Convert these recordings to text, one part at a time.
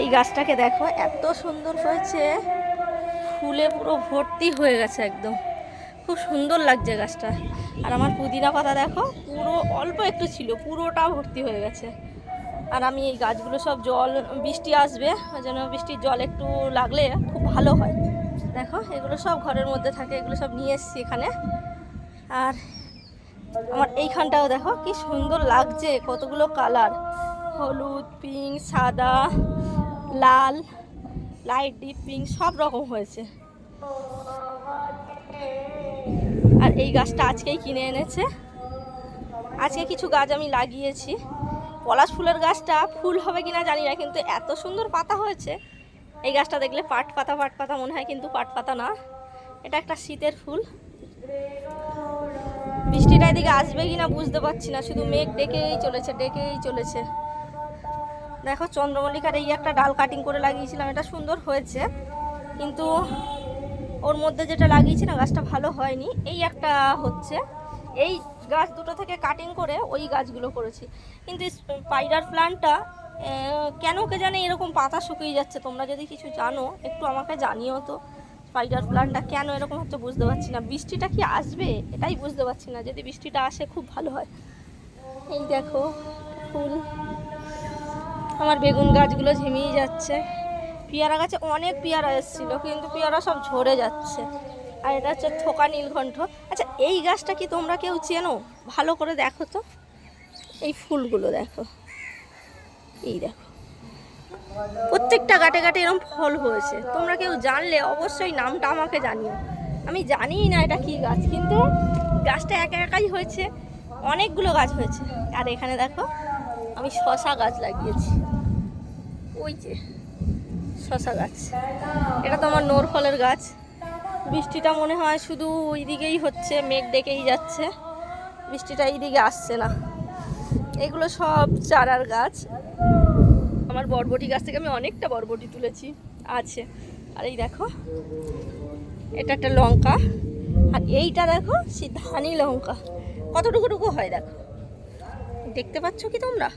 এই গাছটাকে দেখো, এত সুন্দর হয়েছে, ফুলে পুরো ভর্তি হয়ে গেছে একদম। খুব সুন্দর লাগছে গাছটা। আর আমার পুদিনা পাতা দেখো, পুরো অল্প একটু ছিল, পুরোটা ভর্তি হয়ে গেছে। আর আমি এই গাছগুলো সব জল, বৃষ্টি আসবে ওই জন্য বৃষ্টির জল একটু লাগলে খুব ভালো হয়। দেখো এগুলো সব ঘরের মধ্যে থাকে, এগুলো সব নিয়ে এসেছি এখানে। আর আমার এইখানটাও দেখো কি সুন্দর লাগছে, কতগুলো কালার, হলুদ, পিঙ্ক, সাদা, লাল, লাইট ডিপ পিঙ্ক, সব রকম হয়েছে। আর এই গাছটা আজকেই কিনে এনেছে। আজকে কিছু গাছ আমি লাগিয়েছি। পলাশ ফুলের গাছটা ফুল হবে কিনা জানি না, কিন্তু এত সুন্দর পাতা হয়েছে। এই গাছটা দেখলে পাট পাতা মনে হয়, কিন্তু পাট পাতা না, এটা একটা শীতের ফুল। বৃষ্টিটা এদিকে আসবে কিনা বুঝতে পারছি না, শুধু মেঘ ডেকেই চলেছে। দেখো চন্দ্রমল্লিকার এই একটা ডাল কাটিং করে লাগিয়েছিলাম, এটা সুন্দর হয়েছে, কিন্তু ওর মধ্যে যেটা লাগিয়েছি না, গাছটা ভালো হয়নি। এই একটা হচ্ছে, এই গাছ দুটো থেকে কাটিং করে ওই গাছগুলো করেছি। কিন্তু স্পাইডার প্ল্যান্টটা কেন কে জানে এরকম পাতা শুকিয়ে যাচ্ছে। তোমরা যদি কিছু জানো একটু আমাকে জানিও তো, স্পাইডার প্ল্যান্টটা কেন এরকম হচ্ছে বুঝতে পারছি না। বৃষ্টিটা কি আসবে এটাই বুঝতে পারছি না, যদি বৃষ্টিটা আসে খুব ভালো হয়। এই দেখো ফুল। আমার বেগুন গাছগুলো ঝিমিয়ে যাচ্ছে। পেয়ারা গাছে অনেক পেয়ারা এসেছিলো, কিন্তু পেয়ারা সব ঝরে যাচ্ছে। আর এটা হচ্ছে থোকা নীলকণ্ঠ। আচ্ছা এই গাছটা কি তোমরা কেউ চেনো? ভালো করে দেখো তো, এই ফুলগুলো দেখো, এই দেখো প্রত্যেকটা গাটে গাটে এরকম ফল হয়েছে। তোমরা কেউ জানলে অবশ্যই নামটা আমাকে জানিও। আমি জানিই না এটা কি গাছ, কিন্তু গাছটা একা একাই হয়েছে, অনেকগুলো গাছ হয়েছে। আর এখানে দেখো আমি শশা গাছ লাগিয়েছি, ওই যে শশা গাছ, এটা তো আমার নোর ফলের গাছ। বৃষ্টিটা মনে হয় শুধু ওই দিকেই হচ্ছে, মেঘ ডেকেই যাচ্ছে, বৃষ্টিটা এই দিকে আসছে না। এগুলো সব চারার গাছ। আমার বরবটি গাছ থেকে আমি অনেকটা বরবটি তুলেছি, আছে। আর এই দেখো এটা একটা লঙ্কা, আর এইটা দেখো সেই ধানি লঙ্কা, কতটুকু হয় দেখো, দেখতে পাচ্ছ কি তোমরা?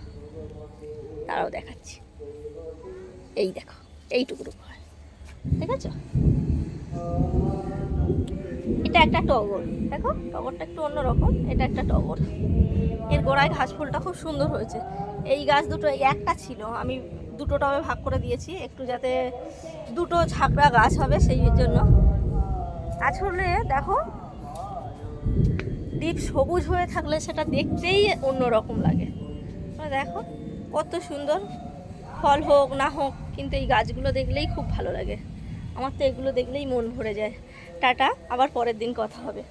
তারাও দেখাচ্ছি, এই দেখো এইটুকু হয়, দেখেছো? এটা একটা টগর, দেখো টগরটা একটু অন্যরকম, এটা একটা টগর। এর গোড়ায় ঘাস ফুলটা খুব সুন্দর হয়েছে। এই গাছ দুটো, এই একটা ছিল, আমি দুটো টবে ভাগ করে দিয়েছি, একটু যাতে দুটো ঝাঁকড়া গাছ হবে সেই জন্য। আসলে দেখো ডিপ সবুজ হয়ে থাকলে সেটা দেখতেই অন্যরকম লাগে। দেখো কত সুন্দর, ফল হোক না হোক, কিন্তু এই গাছগুলো দেখলেই খুব ভালো লাগে। আমার তো এগুলো দেখলেই মন ভরে যায়। টাটা, আবার পরের দিন কথা হবে।